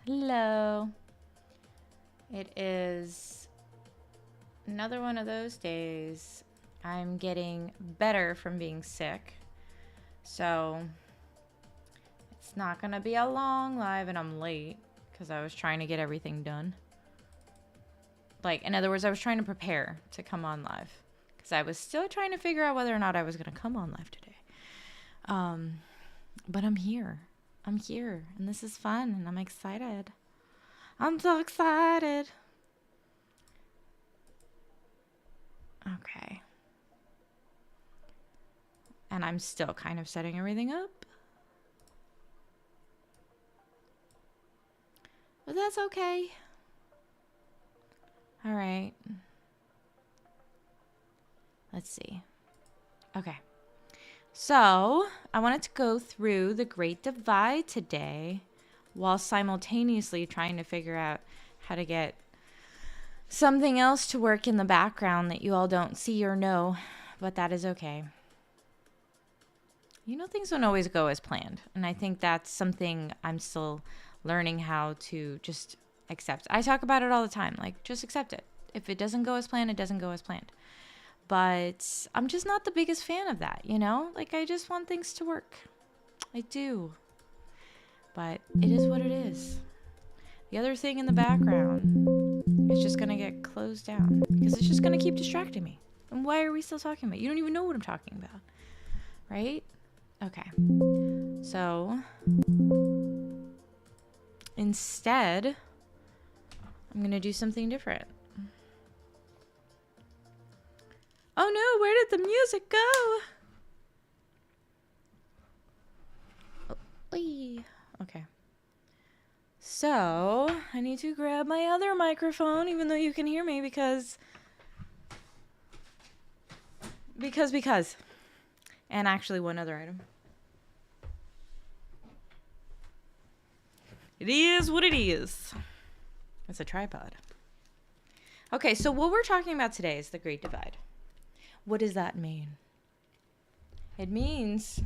Hello. It is another one of those days. I'm getting better from being sick. So it's not going to be a long live, and I'm late because I was trying to get everything done. Like, in other words, I was trying to prepare to come on live because I was still trying to figure out whether or not I was going to come on live today. But I'm here. I'm here, and this is fun, and I'm excited. I'm so excited. Okay. And I'm still kind of setting everything up. But that's okay. All right. Let's see. Okay. So, I wanted to go through the Great Divide today while simultaneously trying to figure out how to get something else to work in the background that you all don't see or know, but that is okay. You know, things don't always go as planned, and I think that's something I'm still learning how to just accept. I talk about it all the time, like, just accept it. If it doesn't go as planned, it doesn't go as planned. But I'm just not the biggest fan of that, you know? Like, I just want things to work. I do. But it is what it is. The other thing in the background is just going to get closed down because it's just going to keep distracting me. And why are we still talking about it? You don't even know what I'm talking about, right? Okay. So instead, I'm going to do something different. Oh no, where did the music go? Okay. So, I need to grab my other microphone, even though you can hear me, because. And actually one other item. It is what it is. It's a tripod. Okay, so what we're talking about today is the Great Divide. What does that mean? It means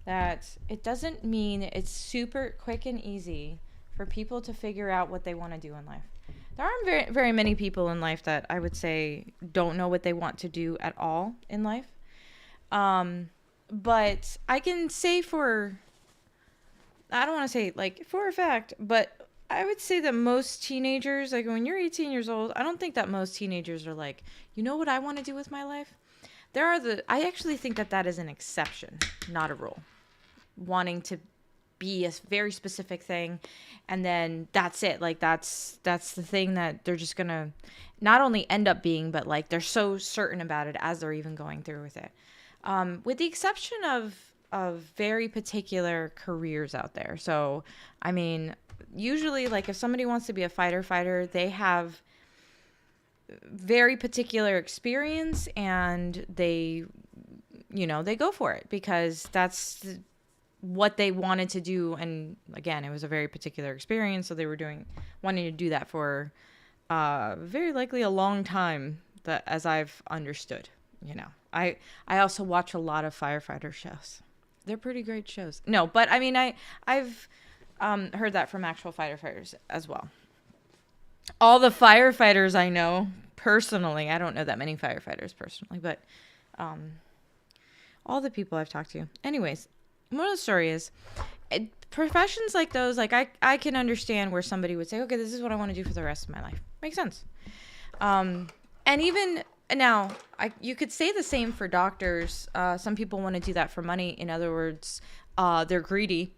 that it doesn't mean it's super quick and easy for people to figure out what they want to do in life. There aren't very, very many people in life that I would say don't know what they want to do at all in life. But I can say I don't want to say like for a fact, but I would say that most teenagers, like when you're 18 years old, I don't think that most teenagers are like, you know what I want to do with my life? I actually think that is an exception, not a rule. Wanting to be a very specific thing, and then that's it. Like that's the thing that they're just gonna not only end up being, but like they're so certain about it as they're even going through with it. With the exception of very particular careers out there. So, I mean, usually like if somebody wants to be a fighter, they have very particular experience and they go for it because that's what they wanted to do. And again, it was a very particular experience. So they were wanting to do that for very likely a long time, that as I've understood, I also watch a lot of firefighter shows. They're pretty great shows. No, but I mean, I've heard that from actual firefighters as well. All the firefighters I know personally, I don't know that many firefighters personally, but all the people I've talked to. Anyways, moral of the story is, professions like those, like I can understand where somebody would say, okay, this is what I want to do for the rest of my life. Makes sense. And even now, you could say the same for doctors. Some people want to do that for money. In other words, they're greedy.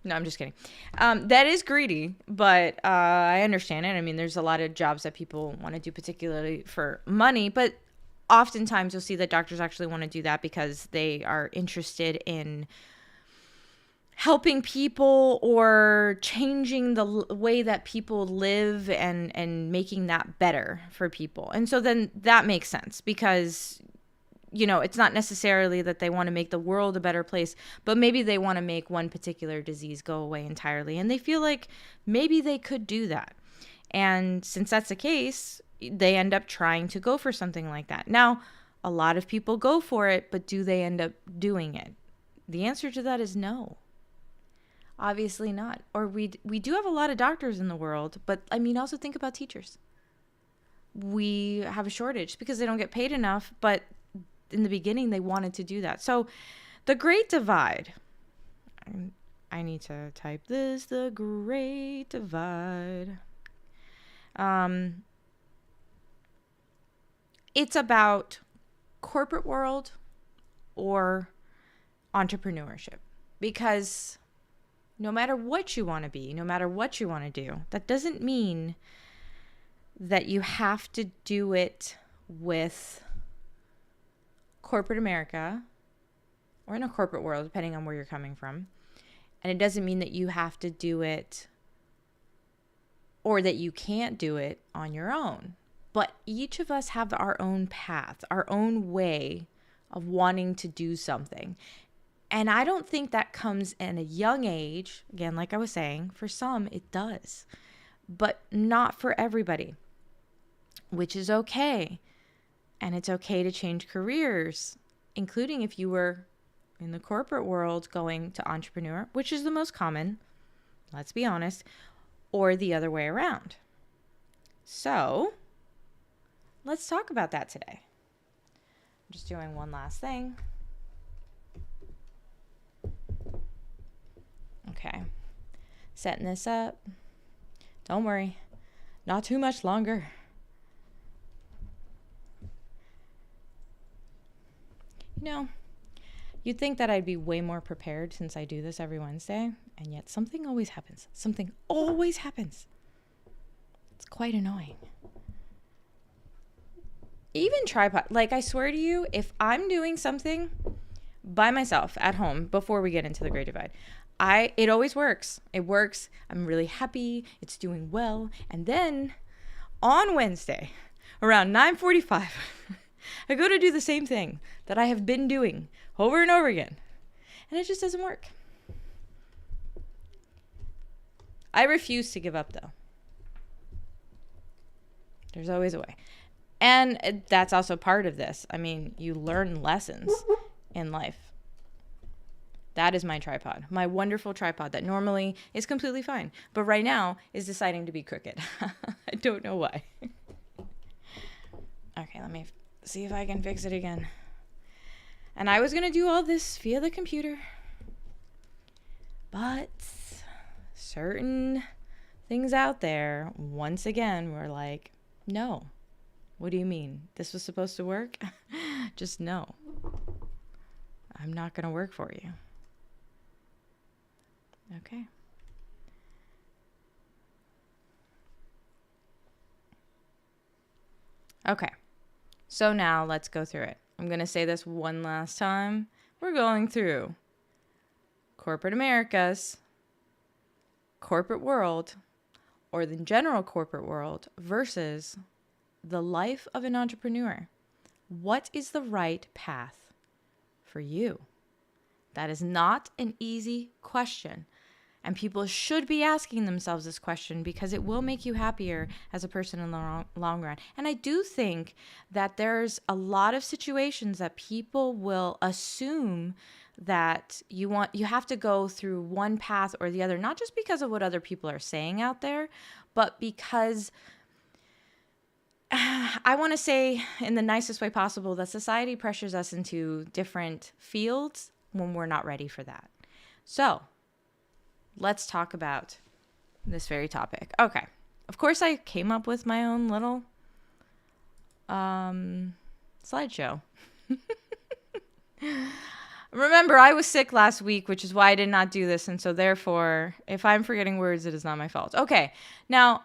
No, I'm just kidding. That is greedy, but I understand it. I mean, there's a lot of jobs that people want to do particularly for money, but oftentimes you'll see that doctors actually want to do that because they are interested in helping people or changing the way that people live and making that better for people. And so then that makes sense because it's not necessarily that they want to make the world a better place, but maybe they want to make one particular disease go away entirely. And they feel like maybe they could do that. And since that's the case, they end up trying to go for something like that. Now, a lot of people go for it, but do they end up doing it? The answer to that is no. Obviously not. Or we do have a lot of doctors in the world, but I mean, also think about teachers. We have a shortage because they don't get paid enough, but in the beginning they wanted to do that. So the Great Divide, I need to type this, the Great Divide. It's about corporate world or entrepreneurship, because no matter what you want to be, no matter what you want to do, that doesn't mean that you have to do it with corporate America or in a corporate world, depending on where you're coming from. And it doesn't mean that you have to do it or that you can't do it on your own. But each of us have our own path, our own way of wanting to do something. And I don't think that comes in a young age. Again, like I was saying, for some it does, but not for everybody, which is okay. And it's okay to change careers, including if you were in the corporate world going to entrepreneur, which is the most common, let's be honest, or the other way around. So let's talk about that today. I'm just doing one last thing. Okay, setting this up. Don't worry, not too much longer. You know, you'd think that I'd be way more prepared since I do this every Wednesday, and yet something always happens. Something always happens. It's quite annoying. Even tripod, like I swear to you, if I'm doing something by myself at home before we get into the Great Divide, it always works. It works. I'm really happy. It's doing well. And then on Wednesday, around 9:45, I go to do the same thing that I have been doing over and over again. And it just doesn't work. I refuse to give up, though. There's always a way. And that's also part of this. I mean, you learn lessons in life. That is my tripod, my wonderful tripod that normally is completely fine, but right now is deciding to be crooked. I don't know why. Okay, let me see if I can fix it again. And I was going to do all this via the computer, but certain things out there, once again, were like, no. What do you mean? This was supposed to work? Just no. I'm not going to work for you. Okay. Okay. So now let's go through it. I'm going to say this one last time. We're going through corporate America's corporate world, or the general corporate world, versus the life of an entrepreneur. What is the right path for you? That is not an easy question. And people should be asking themselves this question because it will make you happier as a person in the long run. And I do think that there's a lot of situations that people will assume that you have to go through one path or the other, not just because of what other people are saying out there, but because I want to say in the nicest way possible that society pressures us into different fields when we're not ready for that. So let's talk about this very topic. Okay. Of course, I came up with my own little slideshow. Remember, I was sick last week, which is why I did not do this. And so therefore, if I'm forgetting words, it is not my fault. Okay. Now,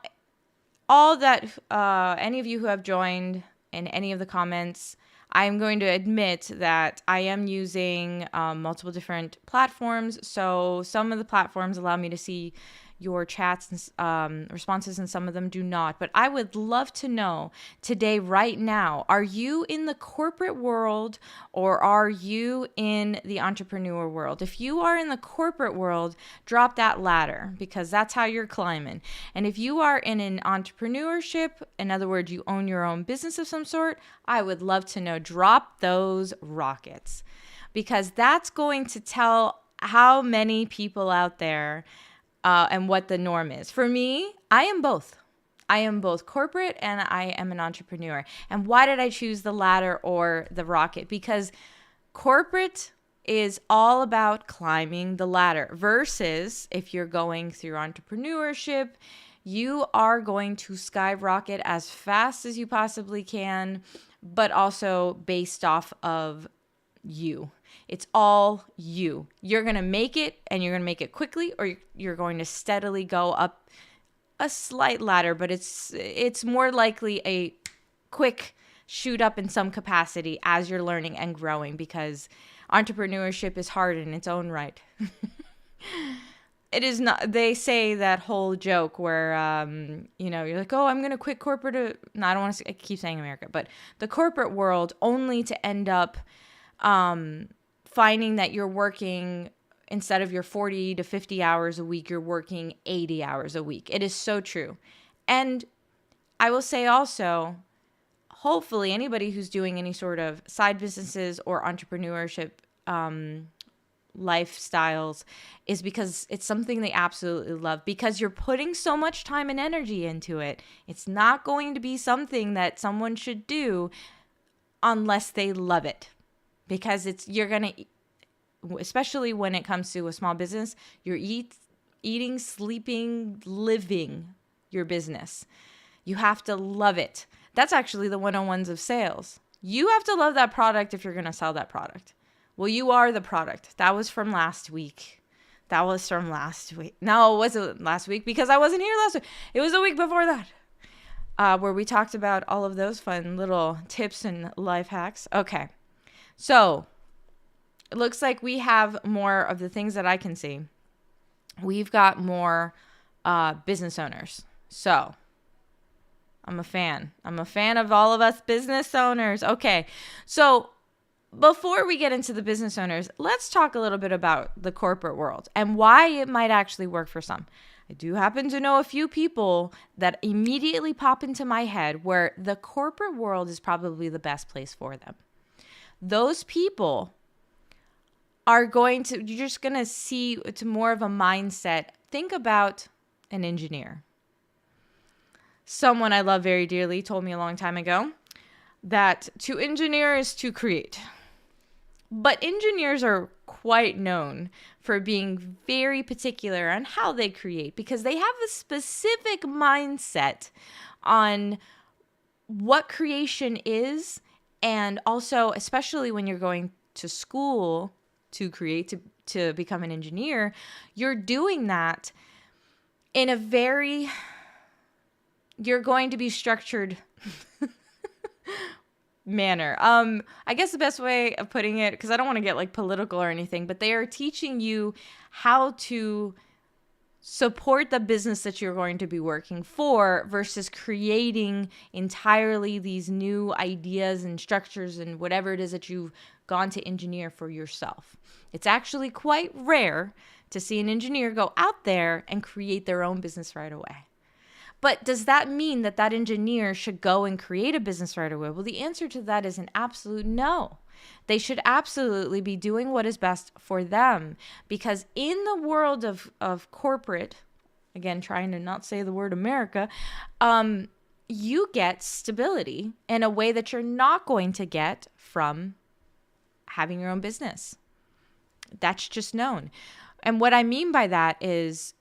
all that, any of you who have joined in any of the comments, I'm going to admit that I am using multiple different platforms. So some of the platforms allow me to see your chats and responses, and some of them do not. But I would love to know today, right now, are you in the corporate world or are you in the entrepreneur world? If you are in the corporate world, drop that ladder, because that's how you're climbing. And if you are in an entrepreneurship, in other words, you own your own business of some sort, I would love to know, drop those rockets, because that's going to tell how many people out there and what the norm is. For me, I am both. I am both corporate and I am an entrepreneur. And why did I choose the ladder or the rocket? Because corporate is all about climbing the ladder, versus if you're going through entrepreneurship, you are going to skyrocket as fast as you possibly can, but also based off of you. It's all you. You're going to make it, and you're going to make it quickly, or you're going to steadily go up a slight ladder, but it's more likely a quick shoot up in some capacity as you're learning and growing, because entrepreneurship is hard in its own right. It is not. They say that whole joke where, you're like, oh, I'm going to quit corporate. No, I don't want to keep saying America, but the corporate world, only to end up finding that you're working, instead of your 40 to 50 hours a week, you're working 80 hours a week. It is so true. And I will say also, hopefully anybody who's doing any sort of side businesses or entrepreneurship lifestyles is because it's something they absolutely love, because you're putting so much time and energy into it. It's not going to be something that someone should do unless they love it, because you're going to, especially when it comes to a small business, you're eating, sleeping, living your business. You have to love it. That's actually the 101s of sales. You have to love that product if you're going to sell that product. Well, you are the product. That was from last week. No, it wasn't last week, because I wasn't here last week. It was the week before that, where we talked about all of those fun little tips and life hacks. Okay. So it looks like we have more of the things that I can see. We've got more business owners. So I'm a fan. I'm a fan of all of us business owners. Okay. So before we get into the business owners, let's talk a little bit about the corporate world and why it might actually work for some. I do happen to know a few people that immediately pop into my head where the corporate world is probably the best place for them. Those people you're just going to see it's more of a mindset. Think about an engineer. Someone I love very dearly told me a long time ago that to engineer is to create. But engineers are quite known for being very particular on how they create, because they have a specific mindset on what creation is. And also, especially when you're going to school to create, to become an engineer, you're doing that in you're going to be structured manner. I guess the best way of putting it, because I don't want to get like political or anything, but they are teaching you how to support the business that you're going to be working for, versus creating entirely these new ideas and structures and whatever it is that you've gone to engineer for yourself. It's actually quite rare to see an engineer go out there and create their own business right away. But does that mean that that engineer should go and create a business right away? Well, the answer to that is an absolute no. They should absolutely be doing what is best for them, because in the world of corporate, again, trying to not say the word America, you get stability in a way that you're not going to get from having your own business. That's just known. And what I mean by that is,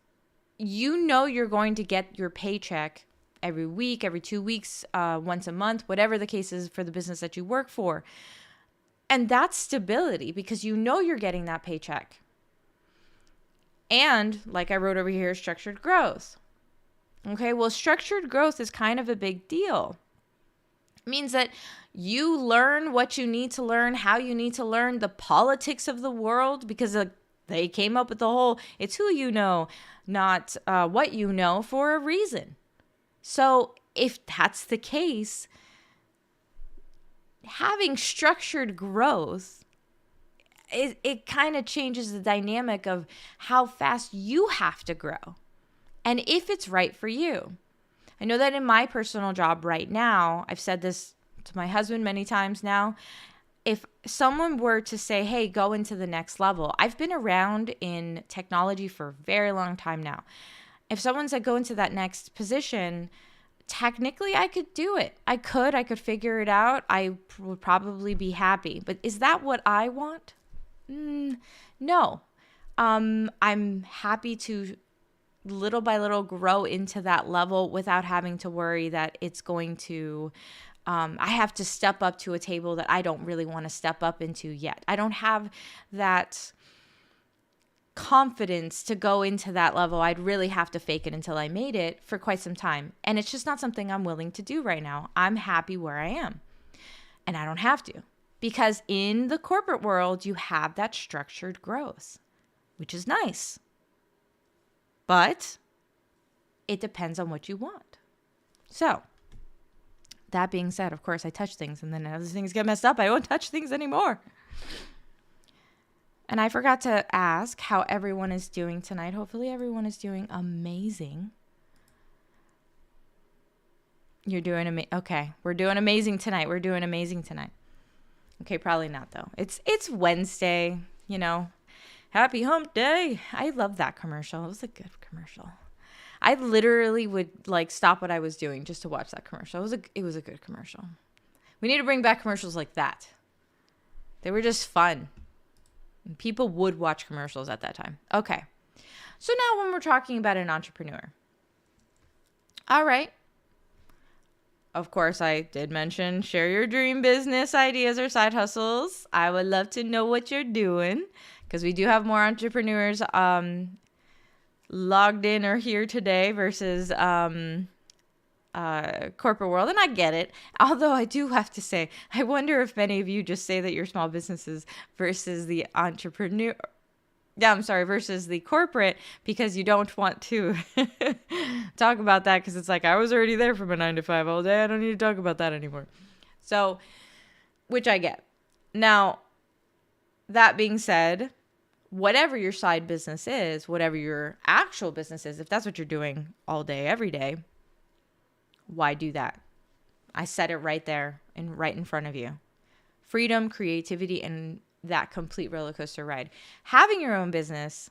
you're going to get your paycheck every week, every 2 weeks, once a month, whatever the case is for the business that you work for. And that's stability, because you're getting that paycheck. And like I wrote over here, structured growth. Okay, well, structured growth is kind of a big deal. It means that you learn what you need to learn, how you need to learn, the politics of the world, because They came up with the whole, it's who you know, not what you know, for a reason. So if that's the case, having structured growth, it kind of changes the dynamic of how fast you have to grow and if it's right for you. I know that in my personal job right now, I've said this to my husband many times now, if someone were to say, hey, go into the next level, I've been around in technology for a very long time now. If someone said go into that next position, technically I could do it. I could figure it out. I would probably be happy. But is that what I want? No. I'm happy to little by little grow into that level without having to worry that it's going to, I have to step up to a table that I don't really want to step up into yet. I don't have that confidence to go into that level. I'd really have to fake it until I made it for quite some time. And it's just not something I'm willing to do right now. I'm happy where I am. And I don't have to. Because in the corporate world, you have that structured growth, which is nice. But it depends on what you want. So, that being said, of course, I touch things and then as things get messed up, I won't touch things anymore. And I forgot to ask how everyone is doing tonight. Hopefully everyone is doing amazing. You're doing amazing. Okay, we're doing amazing tonight. We're doing amazing tonight. Okay, probably not though. It's Wednesday, you know. Happy hump day. I love that commercial. It was a good commercial. I literally would like stop what I was doing just to watch that commercial. It was a good commercial. We need to bring back commercials like that. They were just fun. People would watch commercials at that time. Okay. So now when we're talking about an entrepreneur. All right. Of course, I did mention share your dream business ideas or side hustles. I would love to know what you're doing because we do have more entrepreneurs logged in or here today versus corporate world. And I get it. Although I do have to say, I wonder if many of you just say that you're small businesses versus the entrepreneur. Yeah, I'm sorry, versus the corporate because you don't want to talk about that because it's like, I was already there from a 9 to 5 all day. I don't need to talk about that anymore. So, which I get. Now, that being said, whatever your side business is, whatever your actual business is, if that's what you're doing all day, every day, why do that? I said it right there and right in front of you. Freedom, creativity, and that complete roller coaster ride. Having your own business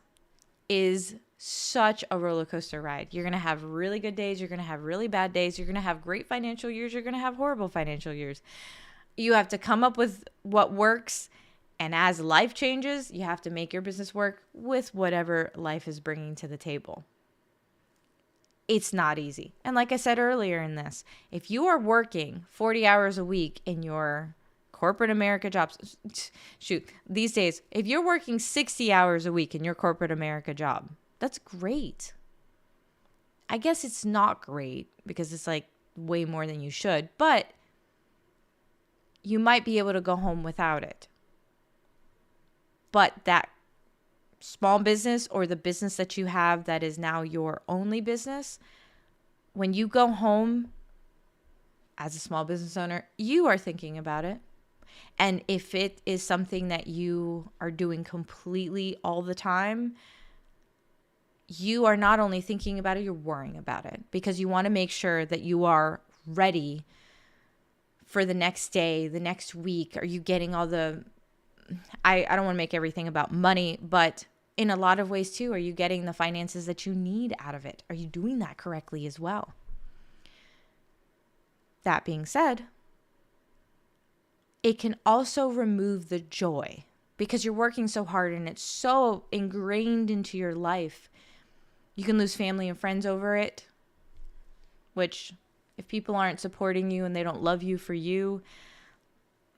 is such a roller coaster ride. You're going to have really good days. You're going to have really bad days. You're going to have great financial years. You're going to have horrible financial years. You have to come up with what works. And as life changes, you have to make your business work with whatever life is bringing to the table. It's not easy. And like I said earlier in this, if you are working 40 hours a week in your corporate America jobs, these days, if you're working 60 hours a week in your corporate America job, that's great. I guess it's not great because it's like way more than you should, but you might be able to go home without it. But that small business or the business that you have that is now your only business, when you go home as a small business owner, you are thinking about it. And if it is something that you are doing completely all the time, you are not only thinking about it, you're worrying about it because you want to make sure that you are ready for the next day, the next week. Are you getting all the, I don't want to make everything about money, but in a lot of ways too, are you getting the finances that you need out of it? Are you doing that correctly as well? That being said, it can also remove the joy because you're working so hard and it's so ingrained into your life. You can lose family and friends over it, which if people aren't supporting you and they don't love you for you,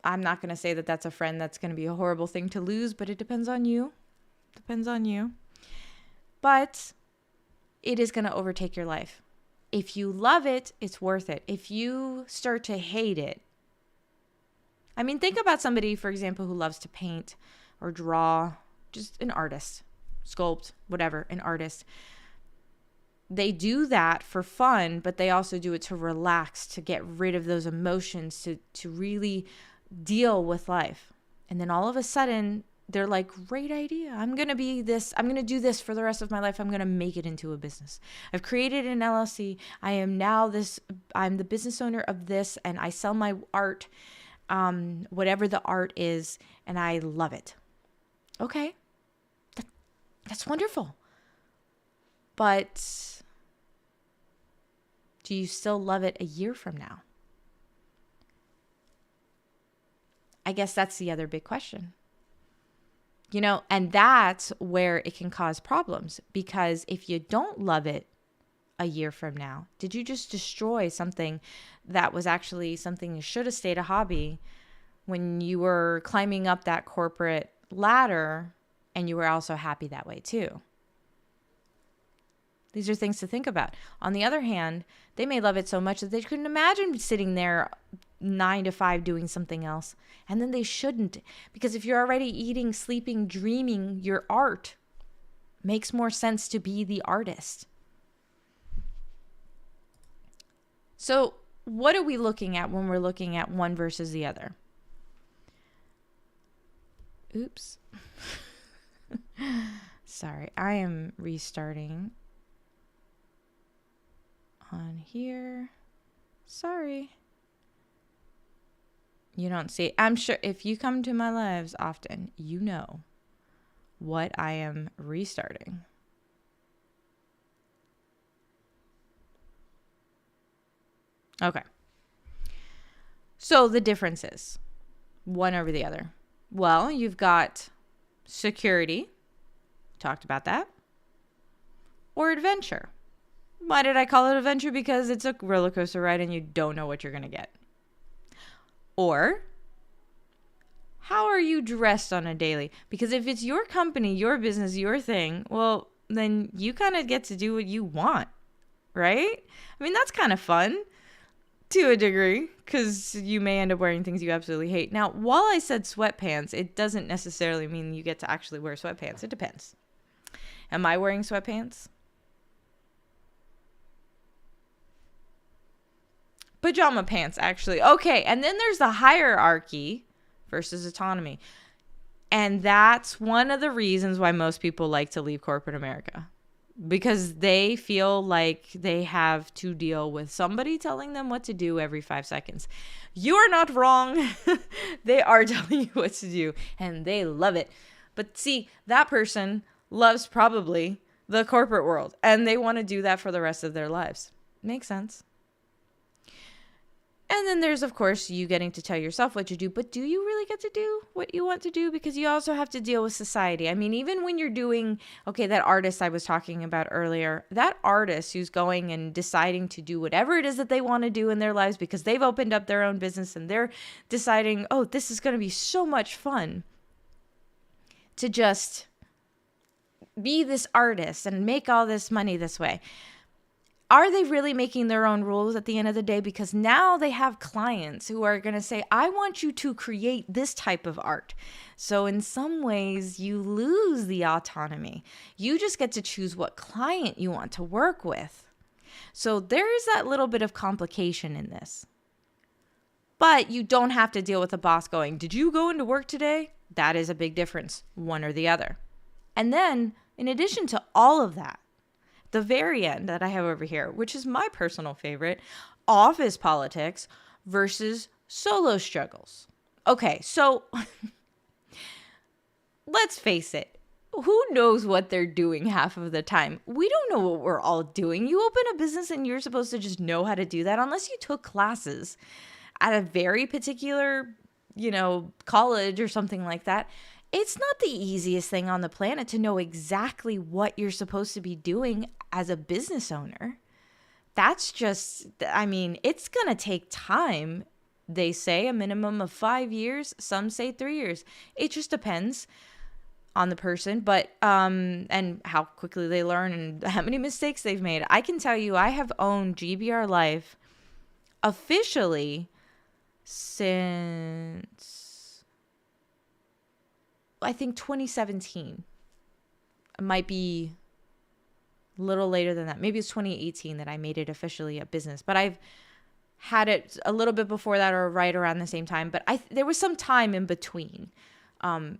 I'm not going to say that that's a friend that's going to be a horrible thing to lose, but it depends on you. Depends on you. But it is going to overtake your life. If you love it, it's worth it. If you start to hate it, I mean, think about somebody, for example, who loves to paint or draw, just an artist. sculpt, whatever, an artist. They do that for fun, but they also do it to relax, to get rid of those emotions, to really deal with life. And then all of a sudden, they're like, great idea. I'm going to be this. I'm going to do this for the rest of my life. I'm going to make it into a business. I've created an LLC. I am now this. I'm the business owner of this, and I sell my art, whatever the art is, and I love it. Okay. That's wonderful. But do you still love it a year from now? I guess that's the other big question. And that's where it can cause problems, because if you don't love it a year from now, did you just destroy something that was actually something that should have stayed a hobby when you were climbing up that corporate ladder and you were also happy that way too? These are things to think about. On the other hand, they may love it so much that they couldn't imagine sitting there 9 to 5 doing something else. And then they shouldn't. Because if you're already eating, sleeping, dreaming your art, makes more sense to be the artist. So what are we looking at when we're looking at one versus the other? Oops. Sorry, I am restarting on here. Sorry. You don't see. I'm sure if you come to my lives often, you know what I am restarting. Okay. So the differences, one over the other. Well, you've got security. Talked about that. Or adventure. Why did I call it adventure? Because it's a roller coaster ride and you don't know what you're going to get. Or, how are you dressed on a daily? Because if it's your company, your business, your thing, well, then you kind of get to do what you want, right? I mean, that's kind of fun to a degree, because you may end up wearing things you absolutely hate. Now, while I said sweatpants, it doesn't necessarily mean you get to actually wear sweatpants. It depends. Am I wearing sweatpants? Pajama pants, actually. Okay, and then there's the hierarchy versus autonomy. And that's one of the reasons why most people like to leave corporate America. Because they feel like they have to deal with somebody telling them what to do every 5 seconds. You are not wrong. They are telling you what to do, and they love it. But see, that person loves probably the corporate world, and they want to do that for the rest of their lives. Makes sense. And then there's, of course, you getting to tell yourself what to do. But do you really get to do what you want to do? Because you also have to deal with society. I mean, even when you're doing, okay, that artist I was talking about earlier, that artist who's going and deciding to do whatever it is that they want to do in their lives because they've opened up their own business and they're deciding, oh, this is going to be so much fun to just be this artist and make all this money this way. Are they really making their own rules at the end of the day? Because now they have clients who are going to say, I want you to create this type of art. So in some ways, you lose the autonomy. You just get to choose what client you want to work with. So there is that little bit of complication in this. But you don't have to deal with a boss going, did you go into work today? That is a big difference, one or the other. And then, in addition to all of that, the very end that I have over here, which is my personal favorite, office politics versus solo struggles. Okay, so let's face it. Who knows what they're doing half of the time? We don't know what we're all doing. You open a business and you're supposed to just know how to do that unless you took classes at a very particular, college or something like that. It's not the easiest thing on the planet to know exactly what you're supposed to be doing as a business owner. That's just, it's going to take time. They say a minimum of 5 years. Some say 3 years. It just depends on the person, but and how quickly they learn and how many mistakes they've made. I can tell you, I have owned GBRLIFE officially since I think 2017. It might be a little later than that. Maybe it's 2018 that I made it officially a business, but I've had it a little bit before that or right around the same time. But there was some time in between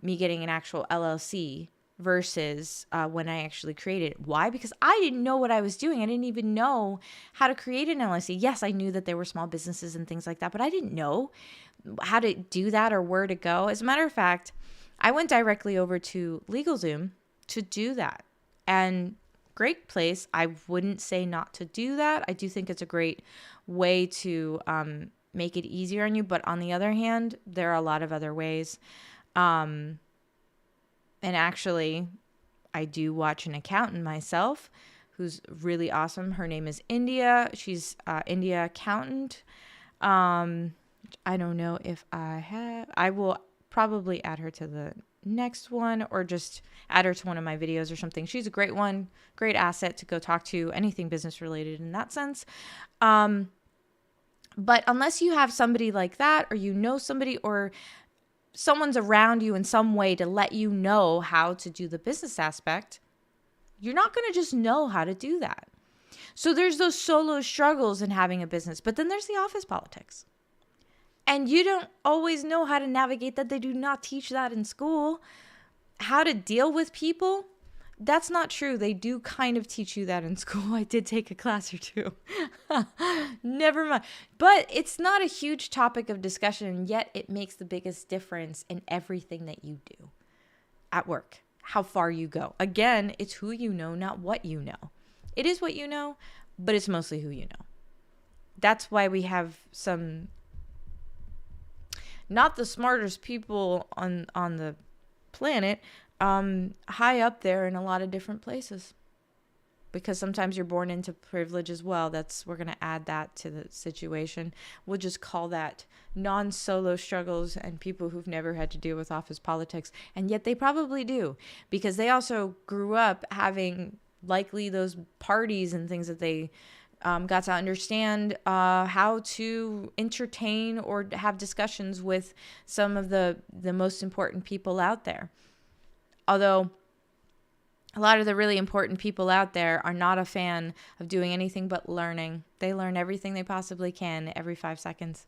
me getting an actual LLC versus when I actually created it. Why? Because I didn't know what I was doing. I didn't even know how to create an LLC. Yes, I knew that there were small businesses and things like that, but I didn't know how to do that or where to go. As a matter of fact, I went directly over to LegalZoom to do that. And great place. I wouldn't say not to do that. I do think it's a great way to make it easier on you. But on the other hand, there are a lot of other ways. And actually, I do watch an accountant myself who's really awesome. Her name is India. She's India accountant. I don't know if I have. I will probably add her to the next one or just add her to one of my videos or something. She's a great one, great asset to go talk to, anything business related in that sense. But unless you have somebody like that, or you know somebody, or someone's around you in some way to let you know how to do the business aspect, you're not going to just know how to do that. So there's those solo struggles in having a business, but then there's the office politics. And you don't always know how to navigate that. They do not teach that in school. How to deal with people, that's not true. They do kind of teach you that in school. I did take a class or two. Never mind. But it's not a huge topic of discussion, yet it makes the biggest difference in everything that you do at work, how far you go. Again, it's who you know, not what you know. It is what you know, but it's mostly who you know. That's why we have some, not the smartest people on the planet, high up there in a lot of different places, because sometimes you're born into privilege as well. We're going to add that to the situation. We'll just call that non-solo struggles and people who've never had to deal with office politics. And yet they probably do, because they also grew up having likely those parties and things that they got to understand how to entertain or have discussions with some of the most important people out there. Although a lot of the really important people out there are not a fan of doing anything but learning. They learn everything they possibly can every 5 seconds.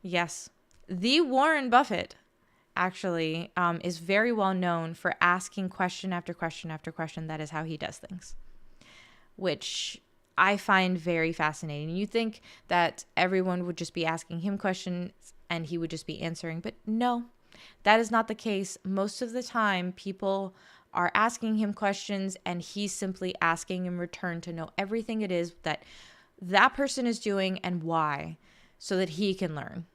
Yes, the Warren Buffett actually is very well known for asking question after question after question. That is how he does things, which I find very fascinating. You think that everyone would just be asking him questions and he would just be answering, but no, that is not the case. Most of the time, people are asking him questions and he's simply asking in return to know everything it is that that person is doing and why, so that he can learn.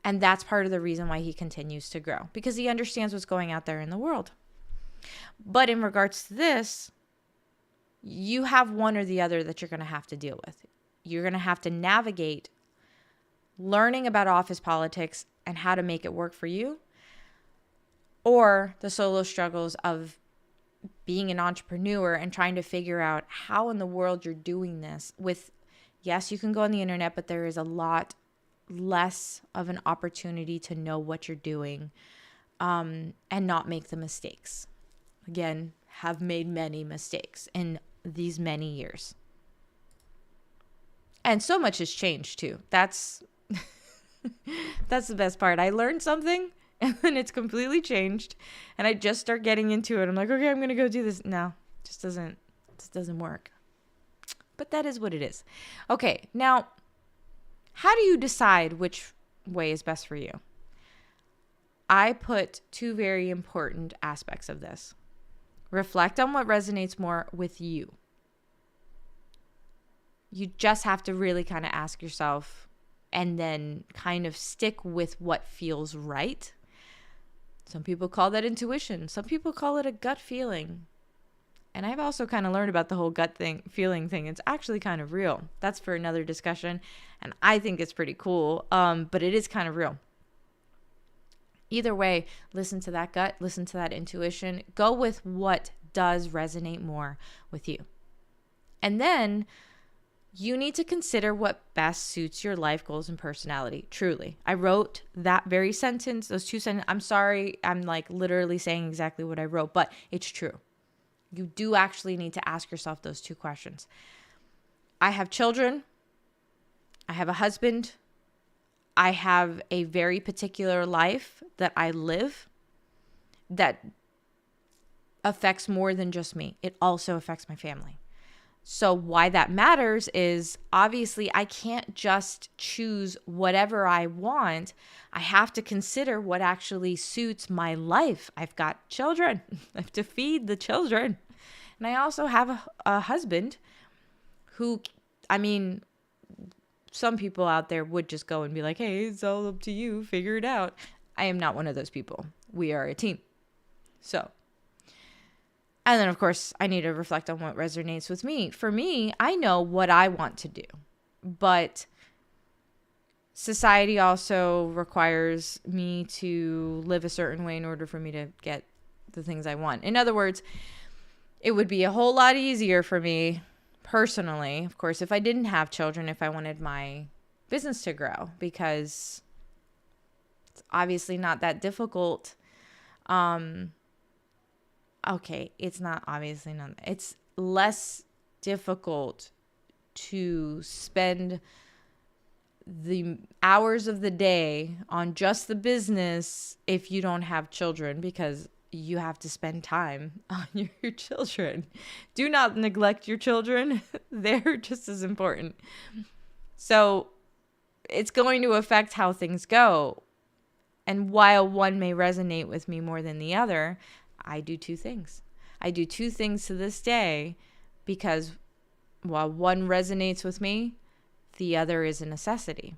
And that's part of the reason why he continues to grow, because he understands what's going out there in the world. But in regards to this, you have one or the other that you're going to have to deal with. You're going to have to navigate learning about office politics and how to make it work for you, or the solo struggles of being an entrepreneur and trying to figure out how in the world you're doing this with, yes, you can go on the internet, but there is a lot less of an opportunity to know what you're doing and not make the mistakes. Again, have made many mistakes in these many years. And so much has changed too. That's the best part. I learned something and then it's completely changed and I just start getting into it. I'm like, okay, I'm going to go do this. No, it just doesn't work. But that is what it is. Okay, now, how do you decide which way is best for you? I put two very important aspects of this. Reflect on what resonates more with you. You just have to really kind of ask yourself and then kind of stick with what feels right. Some people call that intuition. Some people call it a gut feeling. And I've also kind of learned about the whole feeling thing. It's actually kind of real. That's for another discussion. And I think it's pretty cool. But it is kind of real. Either way, listen to that gut, listen to that intuition. Go with what does resonate more with you. And then you need to consider what best suits your life goals and personality. Truly. I wrote that very sentence, those two sentences. I'm sorry, I'm like literally saying exactly what I wrote, but it's true. You do actually need to ask yourself those two questions. I have children. I have a husband. I have a very particular life that I live that affects more than just me. It also affects my family. So why that matters is obviously I can't just choose whatever I want. I have to consider what actually suits my life. I've got children. I have to feed the children. And I also have a husband who, I mean, some people out there would just go and be like, hey, it's all up to you. Figure it out. I am not one of those people. We are a team. So, and then, of course, I need to reflect on what resonates with me. For me, I know what I want to do, but society also requires me to live a certain way in order for me to get the things I want. In other words, it would be a whole lot easier for me personally, of course, if I didn't have children, if I wanted my business to grow, because it's obviously not that difficult. Okay, it's not obviously not. It's less difficult to spend the hours of the day on just the business if you don't have children, because you have to spend time on your children. Do not neglect your children. They're just as important. So it's going to affect how things go. And while one may resonate with me more than the other, I do two things. I do two things to this day because while one resonates with me, the other is a necessity.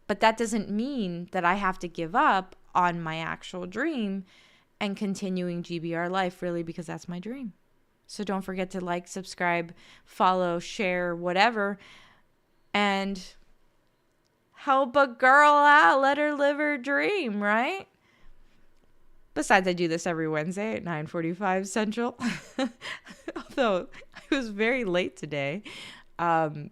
But that doesn't mean that I have to give up on my actual dream and continuing GBRLIFE, really, because that's my dream. So don't forget to like, subscribe, follow, share, whatever, and help a girl out. Let her live her dream, right? Besides, I do this every Wednesday at 9:45 Central. Although I was very late today. I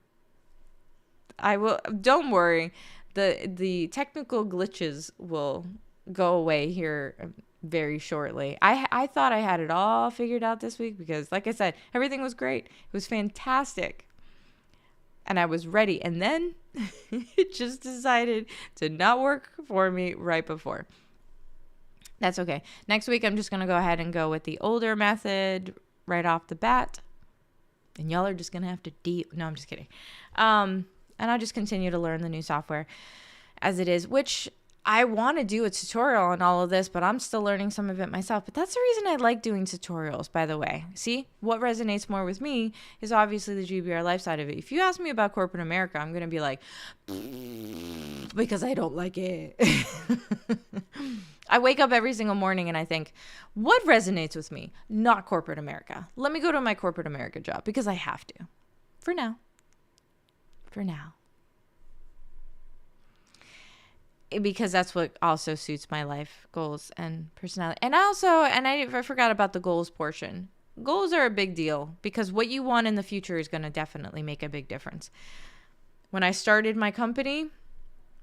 will. Don't worry. The technical glitches will go away here very shortly. I thought I had it all figured out this week because, like I said, everything was great. It was fantastic. And I was ready. And then it just decided to not work for me right before. That's okay. Next week, I'm just going to go ahead and go with the older method right off the bat. And y'all are just going to have to No, I'm just kidding. And I'll just continue to learn the new software as it is, which I want to do a tutorial on all of this, but I'm still learning some of it myself. But that's the reason I like doing tutorials, by the way. See, what resonates more with me is obviously the GBRLIFE side of it. If you ask me about corporate America, I'm going to be like, because I don't like it. I wake up every single morning and I think, what resonates with me? Not corporate America. Let me go to my corporate America job because I have to. For now. Because that's what also suits my life goals and personality. And I forgot about the goals portion. Goals are a big deal because what you want in the future is going to definitely make a big difference. When I started my company,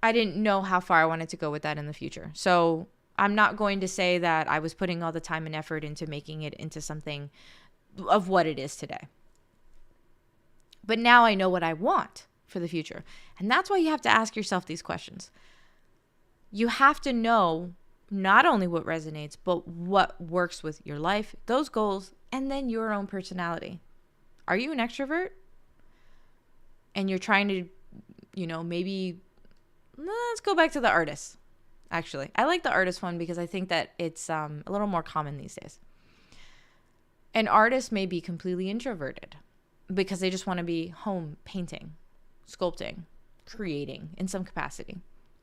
I didn't know how far I wanted to go with that in the future. So I'm not going to say that I was putting all the time and effort into making it into something of what it is today. But now I know what I want for the future. And that's why you have to ask yourself these questions. You have to know not only what resonates, but what works with your life, those goals, and then your own personality. Are you an extrovert? And you're trying to, maybe, let's go back to the artist. Actually, I like the artist one because I think that it's a little more common these days. An artist may be completely introverted because they just want to be home painting, sculpting, creating in some capacity.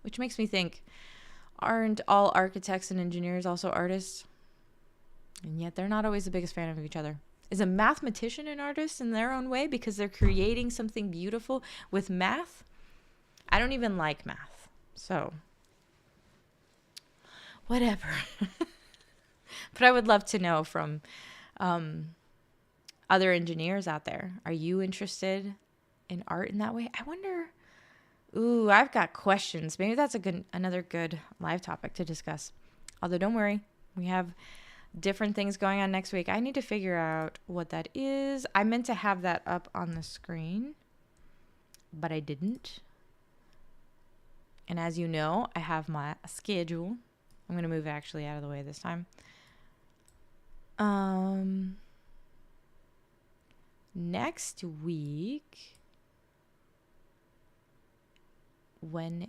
Which makes me think, aren't all architects and engineers also artists? And yet they're not always the biggest fan of each other. Is a mathematician an artist in their own way because they're creating something beautiful with math? I don't even like math. So, whatever. But I would love to know from other engineers out there. Are you interested in art in that way? I wonder... Ooh, I've got questions. Maybe that's another good live topic to discuss. Although don't worry, we have different things going on next week. I need to figure out what that is. I meant to have that up on the screen, but I didn't. And as you know, I have my schedule. I'm going to move it actually out of the way this time. Next week, when...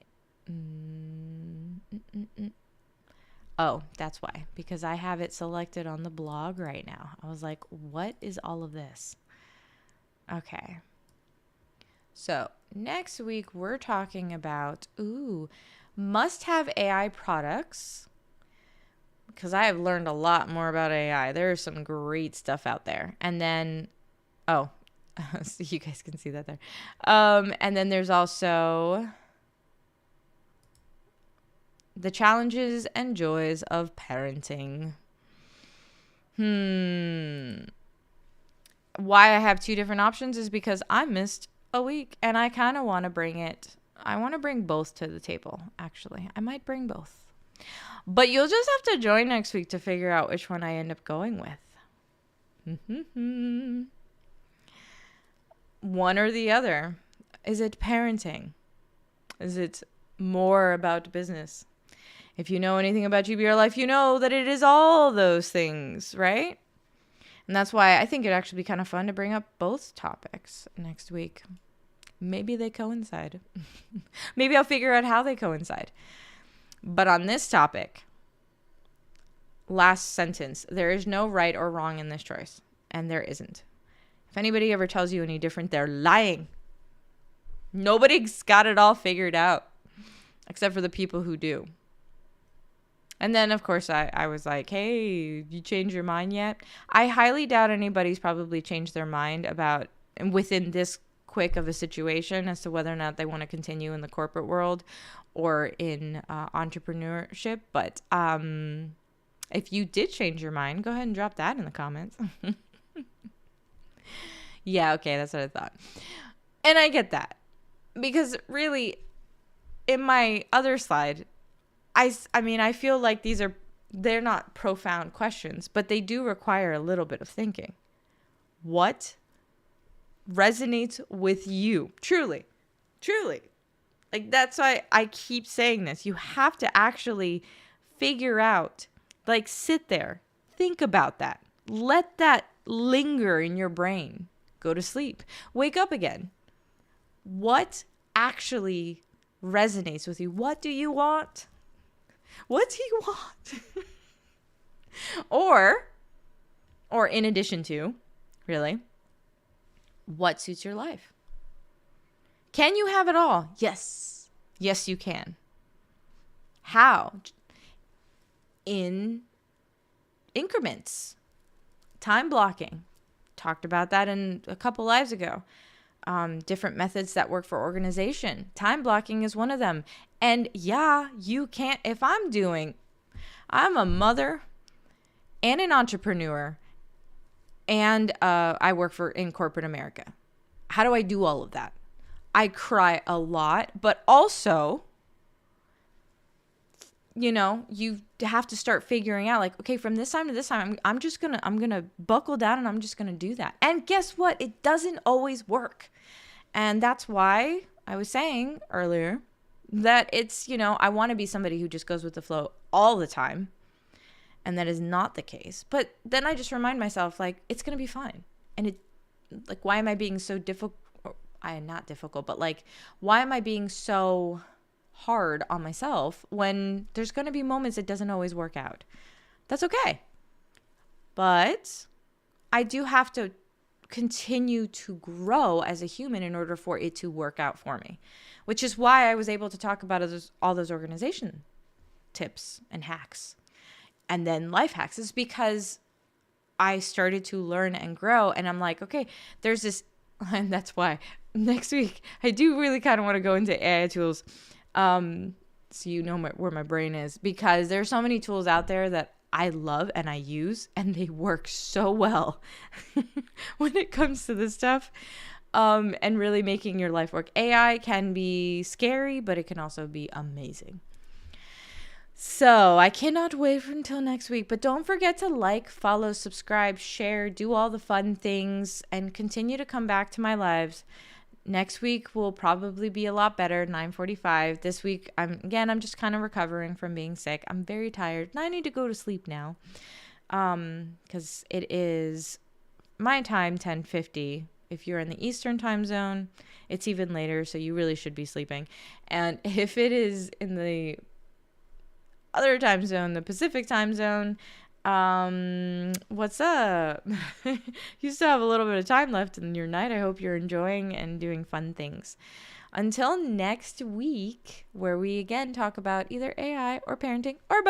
Oh, that's why. Because I have it selected on the blog right now. I was like, what is all of this? Okay. So next week, we're talking about, must-have AI products. Because I have learned a lot more about AI. There's some great stuff out there. And then, so you guys can see that there. And then there's also the challenges and joys of parenting. Why I have two different options is because I missed a week and I kind of want to bring it. I want to bring both to the table, actually. I might bring both. But you'll just have to join next week to figure out which one I end up going with. One or the other. Is it parenting? Is it more about business? If you know anything about GBRLIFE, you know that it is all those things, right? And that's why I think it'd actually be kind of fun to bring up both topics next week. Maybe they coincide. Maybe I'll figure out how they coincide. But on this topic, last sentence, there is no right or wrong in this choice. And there isn't. If anybody ever tells you any different, they're lying. Nobody's got it all figured out, except for the people who do. And then, of course, I was like, hey, you changed your mind yet? I highly doubt anybody's probably changed their mind about, within this quick of a situation, as to whether or not they want to continue in the corporate world or in entrepreneurship. But if you did change your mind, go ahead and drop that in the comments. Yeah, okay, that's what I thought. And I get that. Because really, in my other slide, I mean, I feel like they're not profound questions, but they do require a little bit of thinking. What resonates with you? Truly. Like, that's why I keep saying this. You have to actually figure out, like, sit there, think about that. Let that linger in your brain. Go to sleep. Wake up again. What actually resonates with you? What do you want? What do you want? or in addition to, really, what suits your life? Can you have it all? Yes. Yes, you can. How? In increments. Time blocking. Talked about that in a couple lives ago. Different methods that work for organization. Time blocking is one of them. And yeah, you can't, if I'm a mother and an entrepreneur and I work in corporate America. How do I do all of that? I cry a lot, but also, you have to start figuring out, like, okay, from this time to this time, I'm going to buckle down and I'm just going to do that. And guess what? It doesn't always work. And that's why I was saying earlier that it's, I want to be somebody who just goes with the flow all the time. And that is not the case. But then I just remind myself, like, it's going to be fine. And why am I being so difficult? Not difficult, but like, why am I being so hard on myself when there's going to be moments it doesn't always work out? That's okay. But I do have to continue to grow as a human in order for it to work out for me, which is why I was able to talk about all those organization tips and hacks and then life hacks, is because I started to learn and grow. And I'm like, okay, there's this, and that's why next week I do really kind of want to go into AI tools. So you know where my brain is, because there's so many tools out there that I love and I use, and they work so well when it comes to this stuff, and really making your life work. AI can be scary, but it can also be amazing. So I cannot wait until next week. But don't forget to like, follow, subscribe, share, do all the fun things, and continue to come back to my lives. Next week will probably be a lot better, 9:45. This week, I'm just kind of recovering from being sick. I'm very tired, and I need to go to sleep now. Because it is my time, 10:50. If you're in the Eastern time zone, it's even later, so you really should be sleeping. And if it is in the other time zone, the Pacific time zone, what's up? You still have a little bit of time left in your night. I hope you're enjoying and doing fun things. Until next week, where we again talk about either AI or parenting or both.